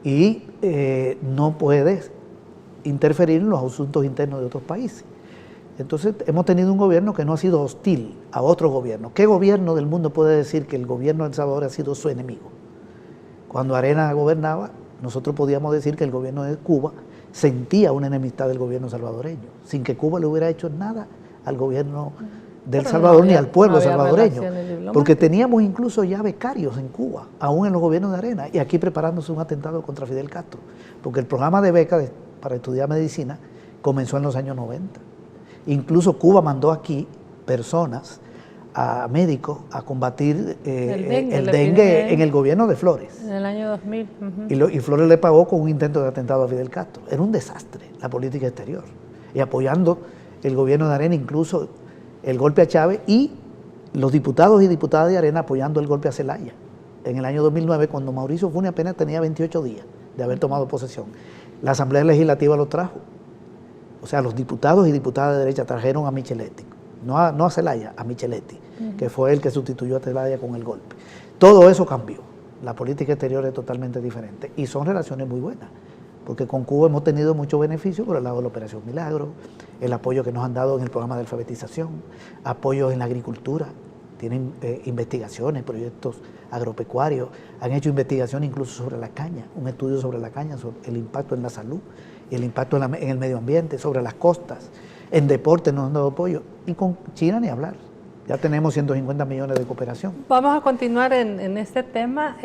Y no puedes interferir en los asuntos internos de otros países. Entonces, hemos tenido un gobierno que no ha sido hostil a otro gobierno. ¿Qué gobierno del mundo puede decir que el gobierno de El Salvador ha sido su enemigo? Cuando Arena gobernaba, nosotros podíamos decir que el gobierno de Cuba sentía una enemistad del gobierno salvadoreño, sin que Cuba le hubiera hecho nada al gobierno del Salvador ni al pueblo salvadoreño, porque teníamos incluso ya becarios en Cuba, aún en los gobiernos de Arena, y aquí preparándose un atentado contra Fidel Castro, porque el programa de becas para estudiar medicina comenzó en los años 90. Incluso Cuba mandó aquí personas, a médicos, a combatir el dengue en el gobierno de Flores. En el año 2000. Y Flores le pagó con un intento de atentado a Fidel Castro. Era un desastre la política exterior. Y apoyando el gobierno de Arena, incluso el golpe a Chávez, y los diputados y diputadas de Arena apoyando el golpe a Zelaya en el año 2009, cuando Mauricio Funes apenas tenía 28 días de haber tomado posesión. La Asamblea Legislativa lo trajo. O sea, los diputados y diputadas de derecha trajeron a Micheletti no a Zelaya, a Micheletti, que fue el que sustituyó a Zelaya con el golpe. Todo eso cambió. La política exterior es totalmente diferente y son relaciones muy buenas, porque con Cuba hemos tenido muchos beneficios por el lado de la Operación Milagro, el apoyo que nos han dado en el programa de alfabetización, apoyo en la agricultura, tienen investigaciones, proyectos agropecuarios, han hecho investigaciones incluso sobre la caña, un estudio sobre la caña, sobre el impacto en la salud y el impacto en el medio ambiente, sobre las costas, en deporte nos han dado apoyo, y con China ni hablar. Ya tenemos 150 millones de cooperación. Vamos a continuar en este tema.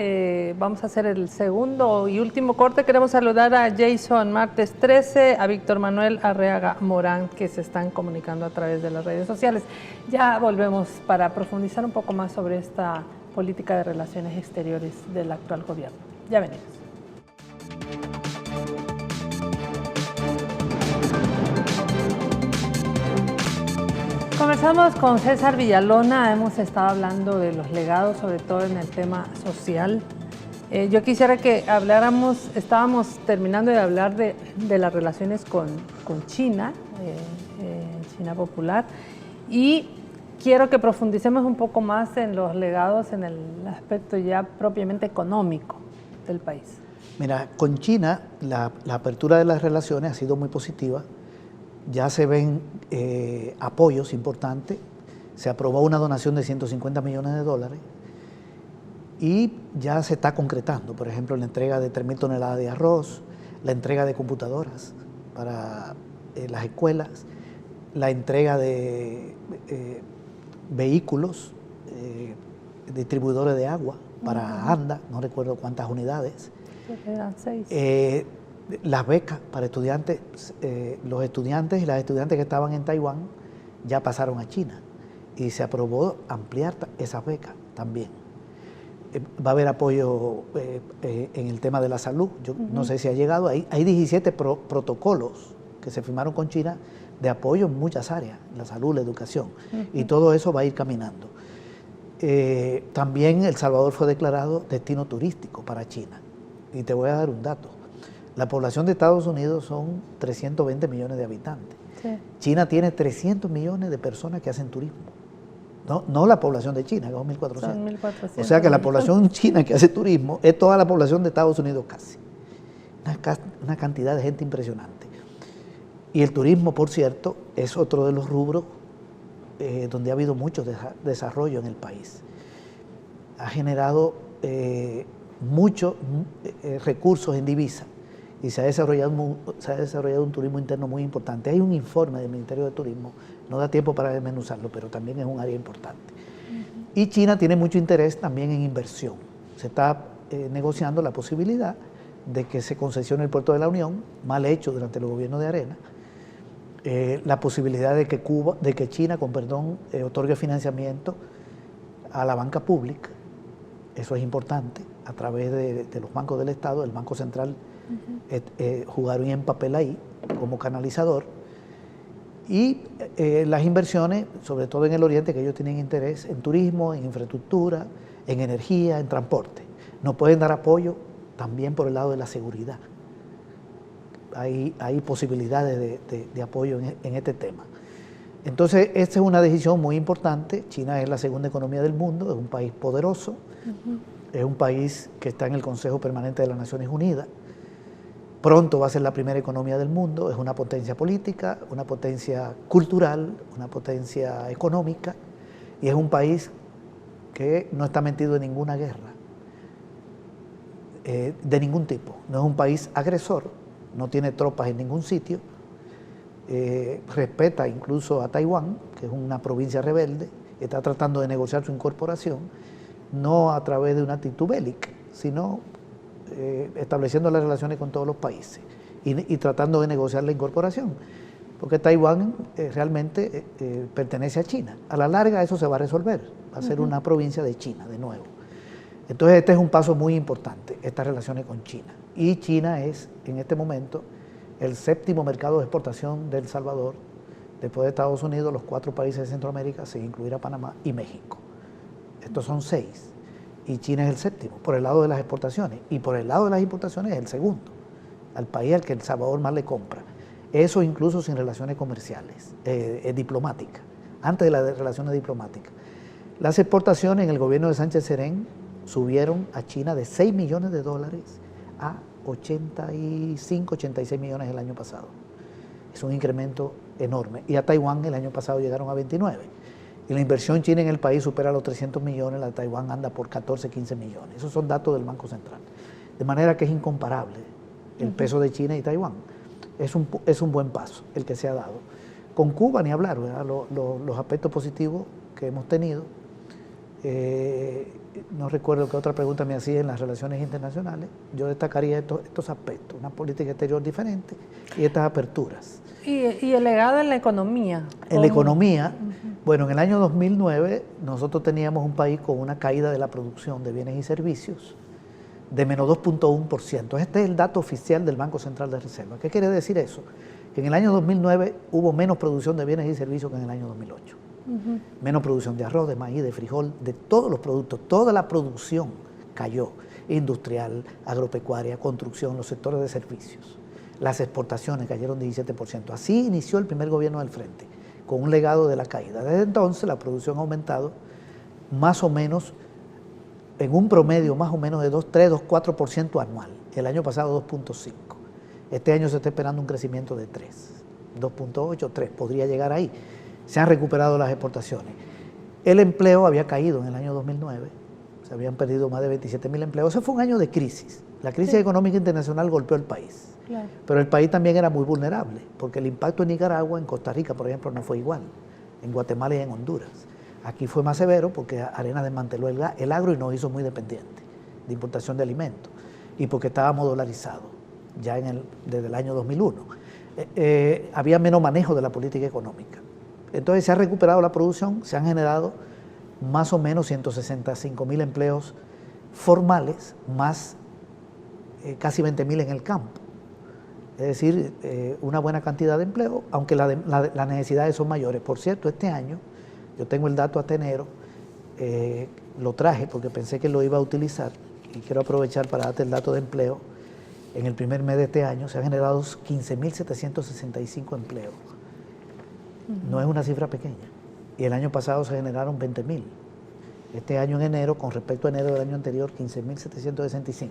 Vamos a hacer el segundo y último corte. Queremos saludar a Jason Martes 13, a Víctor Manuel Arriaga Morán, que se están comunicando a través de las redes sociales. Ya volvemos para profundizar un poco más sobre esta política de relaciones exteriores del actual gobierno. Ya venimos. Conversamos con César Villalona, hemos estado hablando de los legados, sobre todo en el tema social. Yo quisiera que habláramos, estábamos terminando de hablar de las relaciones con China, China Popular, y quiero que profundicemos un poco más en los legados en el aspecto ya propiamente económico del país. Mira, con China la apertura de las relaciones ha sido muy positiva. Ya se ven apoyos importantes, se aprobó una donación de 150 millones de dólares y ya se está concretando, por ejemplo, la entrega de 3.000 toneladas de arroz, la entrega de computadoras para las escuelas, la entrega de vehículos, distribuidores de agua para ANDA, no recuerdo cuántas unidades. Eran 6. Las becas para estudiantes, los estudiantes y las estudiantes que estaban en Taiwán ya pasaron a China y se aprobó ampliar esas becas también. Va a haber apoyo en el tema de la salud. Yo no sé si ha llegado, hay 17 protocolos que se firmaron con China de apoyo en muchas áreas, la salud, la educación, y todo eso va a ir caminando. También El Salvador fue declarado destino turístico para China. Y te voy a dar un dato. La población de Estados Unidos son 320 millones de habitantes. Sí. China tiene 300 millones de personas que hacen turismo. No la población de China, que son 1.400. Son 1.400. O sea que la población china que hace turismo es toda la población de Estados Unidos casi. Una cantidad de gente impresionante. Y el turismo, por cierto, es otro de los rubros donde ha habido mucho desarrollo en el país. Ha generado muchos recursos en divisa. Y se ha desarrollado un turismo interno muy importante. Hay un informe del Ministerio de Turismo, no da tiempo para desmenuzarlo, pero también es un área importante. Y China tiene mucho interés también en inversión. Se está negociando la posibilidad de que se concesione el puerto de la Unión, mal hecho durante el gobierno de Arena, la posibilidad de que China, otorgue financiamiento a la banca pública. Eso es importante, a través de los bancos del Estado, el Banco Central jugaron en papel ahí como canalizador, y las inversiones, sobre todo en el Oriente, que ellos tienen interés en turismo, en infraestructura, en energía, en transporte. Nos pueden dar apoyo también por el lado de la seguridad. Hay posibilidades de apoyo en este tema. Entonces, esta es una decisión muy importante. China es la segunda economía del mundo, es un país poderoso, es un país que está en el Consejo Permanente de las Naciones Unidas. Pronto va a ser la primera economía del mundo, es una potencia política, una potencia cultural, una potencia económica, y es un país que no está metido en ninguna guerra, de ningún tipo. No es un país agresor, no tiene tropas en ningún sitio, respeta incluso a Taiwán, que es una provincia rebelde, está tratando de negociar su incorporación, no a través de una actitud bélica, sino estableciendo las relaciones con todos los países y tratando de negociar la incorporación, porque Taiwán realmente pertenece a China. A la larga eso se va a resolver, va a ser una provincia de China de nuevo. Entonces este es un paso muy importante, estas relaciones con China. Y China es en este momento el séptimo mercado de exportación de El Salvador, después de Estados Unidos, los 4 países de Centroamérica, sin incluir a Panamá y México. Estos son 6. Y China es el séptimo, por el lado de las exportaciones. Y por el lado de las importaciones es el segundo, al país al que El Salvador más le compra. Eso incluso sin relaciones comerciales, diplomáticas. antes de las relaciones diplomáticas. Las exportaciones en el gobierno de Sánchez Serén subieron a China de 6 millones de dólares a 85, 86 millones el año pasado. Es un incremento enorme. Y a Taiwán el año pasado llegaron a 29. Y la inversión china en el país supera los 300 millones, la de Taiwán anda por 14, 15 millones. Esos son datos del Banco Central. De manera que es incomparable el peso de China y Taiwán. Es un buen paso el que se ha dado. Con Cuba ni hablar, ¿verdad? Los aspectos positivos que hemos tenido. No recuerdo qué otra pregunta me hacía en las relaciones internacionales. Yo destacaría estos aspectos, una política exterior diferente y estas aperturas. ¿Y el legado en la economía? En la economía, bueno, en el año 2009 nosotros teníamos un país con una caída de la producción de bienes y servicios de menos 2.1%. Este es el dato oficial del Banco Central de Reserva. ¿Qué quiere decir eso? Que en el año 2009 hubo menos producción de bienes y servicios que en el año 2008. Menos producción de arroz, de maíz, de frijol, de todos los productos. Toda la producción cayó, industrial, agropecuaria, construcción, los sectores de servicios. Las exportaciones cayeron 17%. Así inició el primer gobierno del Frente, con un legado de la caída. Desde entonces la producción ha aumentado más o menos, en un promedio más o menos de 4% anual. El año pasado 2.5. Este año se está esperando un crecimiento de 3, 2.8, 3, podría llegar ahí. Se han recuperado las exportaciones. El empleo había caído en el año 2009, se habían perdido más de 27.000 empleos. Ese fue un año de crisis. La crisis económica internacional golpeó el país. Claro. Pero el país también era muy vulnerable, porque el impacto en Nicaragua, en Costa Rica, por ejemplo, no fue igual, en Guatemala y en Honduras. Aquí fue más severo porque Arena desmanteló el agro y nos hizo muy dependientes de importación de alimentos, y porque estábamos dolarizados ya desde el año 2001. Había menos manejo de la política económica. Entonces se ha recuperado la producción, se han generado más o menos 165.000 empleos formales, más casi 20.000 en el campo. Es decir, una buena cantidad de empleo, aunque las necesidades son mayores. Por cierto, este año, yo tengo el dato hasta enero, lo traje porque pensé que lo iba a utilizar y quiero aprovechar para darte el dato de empleo. En el primer mes de este año se han generado 15.765 empleos. No es una cifra pequeña. Y el año pasado se generaron 20.000. Este año en enero, con respecto a enero del año anterior, 15.765.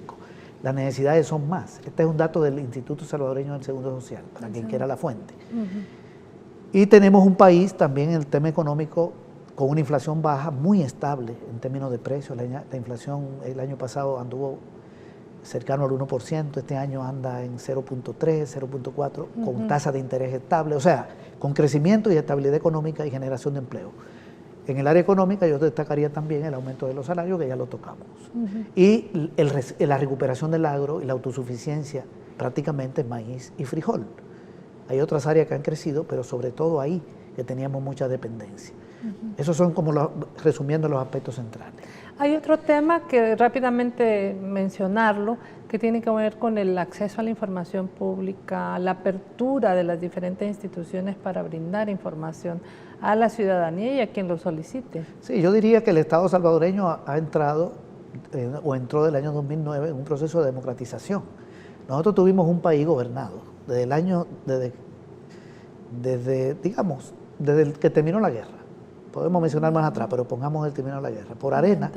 Las necesidades son más. Este es un dato del Instituto Salvadoreño del Seguro Social, para quien quiera la fuente. Y tenemos un país también en el tema económico con una inflación baja, muy estable en términos de precios. La inflación el año pasado anduvo cercano al 1%, este año anda en 0.3, 0.4, con tasa de interés estable, o sea, con crecimiento y estabilidad económica y generación de empleo. En el área económica yo destacaría también el aumento de los salarios, que ya lo tocamos, y la recuperación del agro y la autosuficiencia prácticamente en maíz y frijol. Hay otras áreas que han crecido, pero sobre todo ahí que teníamos mucha dependencia. Esos son como resumiendo los aspectos centrales. Hay otro tema que rápidamente mencionarlo, que tiene que ver con el acceso a la información pública, la apertura de las diferentes instituciones para brindar información a la ciudadanía y a quien lo solicite. Sí, yo diría que el Estado salvadoreño ha entrado, o entró del año 2009 en un proceso de democratización. Nosotros tuvimos un país gobernado desde el que terminó la guerra. Podemos mencionar más atrás, pero pongamos el término de la guerra. Por Arena,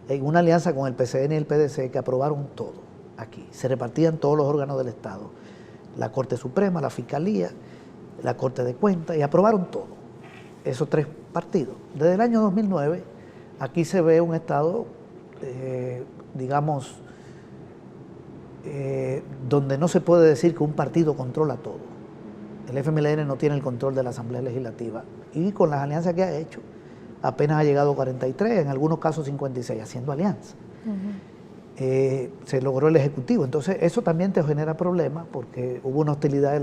en una alianza con el PCN y el PDC, que aprobaron todo aquí. Se repartían todos los órganos del Estado. La Corte Suprema, la Fiscalía, la Corte de Cuentas, y aprobaron todo. Esos tres partidos. Desde el año 2009, aquí se ve un Estado, donde no se puede decir que un partido controla todo. El FMLN no tiene el control de la Asamblea Legislativa y con las alianzas que ha hecho apenas ha llegado a 43, en algunos casos 56, haciendo alianzas. Se logró el Ejecutivo, entonces eso también te genera problemas porque hubo una hostilidad de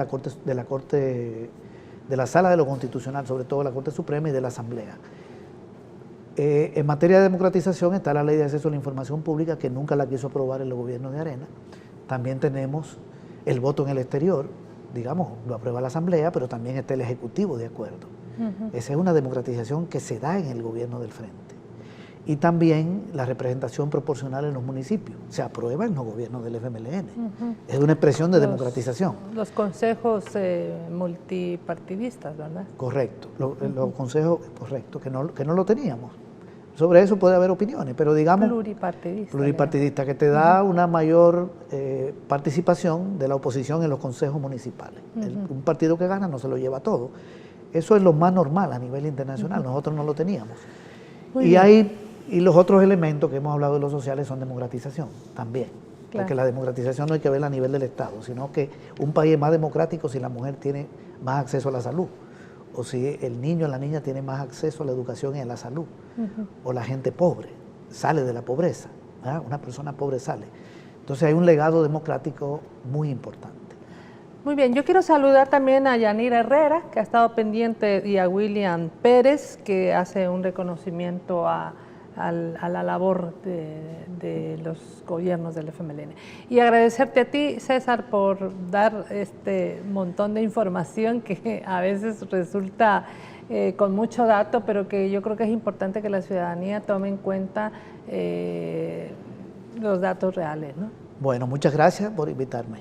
la Sala de lo Constitucional, sobre todo de la Corte Suprema y de la Asamblea. En materia de democratización está la Ley de Acceso a la Información Pública, que nunca la quiso aprobar el gobierno de Arena. También tenemos el voto en el exterior, digamos, lo aprueba la Asamblea, pero también está el Ejecutivo de acuerdo. Esa es una democratización que se da en el gobierno del Frente. y también la representación proporcional en los municipios. Se aprueba en los gobiernos del FMLN. Es una expresión de democratización. Los consejos multipartidistas, ¿verdad? Correcto, los consejos, correcto, que no lo teníamos. Sobre eso puede haber opiniones, pero digamos... Pluripartidista, que te da una mayor participación de la oposición en los consejos municipales. Un partido que gana no se lo lleva todo. Eso es lo más normal a nivel internacional, nosotros no lo teníamos. Y los otros elementos que hemos hablado de los sociales son democratización también. Claro. Porque la democratización no hay que verla a nivel del Estado, sino que un país es más democrático si la mujer tiene más acceso a la salud, o si el niño o la niña tiene más acceso a la educación y a la salud, o la gente pobre sale de la pobreza, ¿verdad? Una persona pobre sale. Entonces hay un legado democrático muy importante. Muy bien, yo quiero saludar también a Yanira Herrera, que ha estado pendiente, y a William Pérez, que hace un reconocimiento a la labor de los gobiernos del FMLN. Y agradecerte a ti, César, por dar este montón de información que a veces resulta con mucho dato, pero que yo creo que es importante que la ciudadanía tome en cuenta los datos reales, ¿no? Bueno, muchas gracias por invitarme.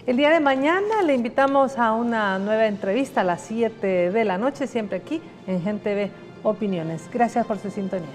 El día de mañana le invitamos a una nueva entrevista a las 7 de la noche, siempre aquí en Gen TV Opiniones. Gracias por su sintonía.